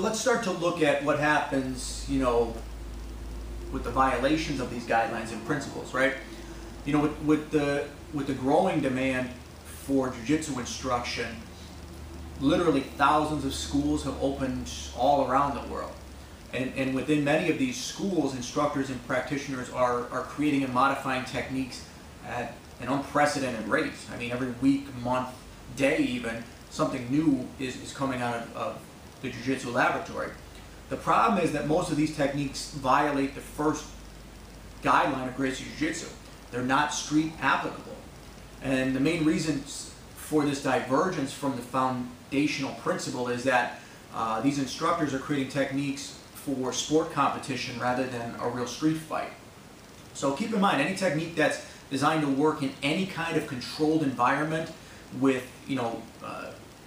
let's start to look at what happens, with the violations of these guidelines and principles, right? With the growing demand for jiu-jitsu instruction, literally thousands of schools have opened all around the world. And within many of these schools, instructors and practitioners are creating and modifying techniques at an unprecedented rate. I mean, every week, month, day even, something new is coming out of the jiu-jitsu laboratory. The problem is that most of these techniques violate the first guideline of Gracie Jiu-Jitsu. They're not street applicable. And the main reason for this divergence from the foundational principle is that these instructors are creating techniques for sport competition rather than a real street fight. So keep in mind, any technique that's designed to work in any kind of controlled environment with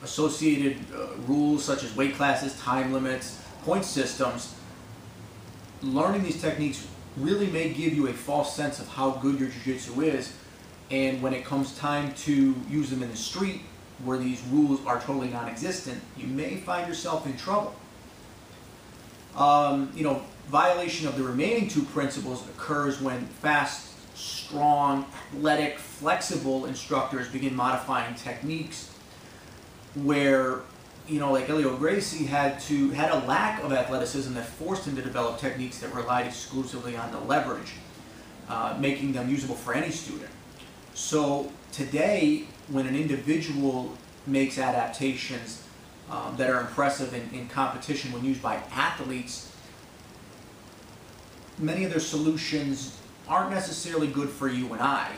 associated rules such as weight classes, time limits, point systems, learning these techniques really may give you a false sense of how good your jiu-jitsu is, and when it comes time to use them in the street where these rules are totally non-existent, you may find yourself in trouble. Violation of the remaining two principles occurs when fast, strong, athletic, flexible instructors begin modifying techniques where, like Elio Gracie had a lack of athleticism that forced him to develop techniques that relied exclusively on the leverage, making them usable for any student. So today, when an individual makes adaptations that are impressive in competition when used by athletes, many of their solutions aren't necessarily good for you and I.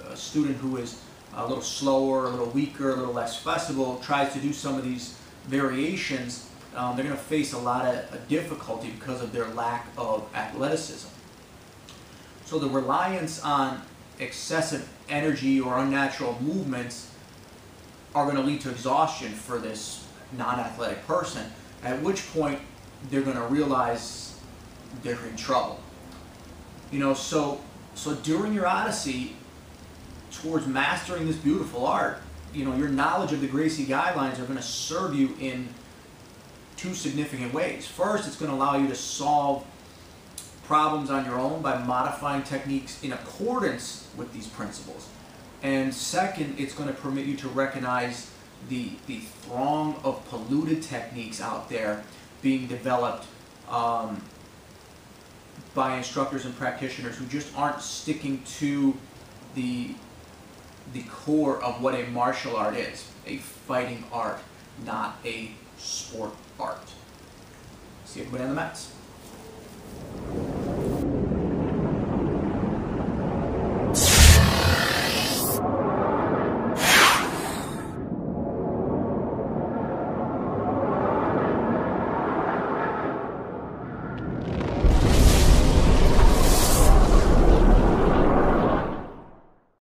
A student who is a little slower, a little weaker, a little less flexible, tries to do some of these variations, they're going to face a lot of difficulty because of their lack of athleticism. So the reliance on excessive energy or unnatural movements are going to lead to exhaustion for this non-athletic person, at which point they're going to realize they're in trouble. So during your odyssey towards mastering this beautiful art, your knowledge of the Gracie guidelines are going to serve you in two significant ways. First, it's going to allow you to solve problems on your own by modifying techniques in accordance with these principles. And second, it's going to permit you to recognize the throng of polluted techniques out there being developed by instructors and practitioners who just aren't sticking to the core of what a martial art is, a fighting art, not a sport art. See everybody on the mats.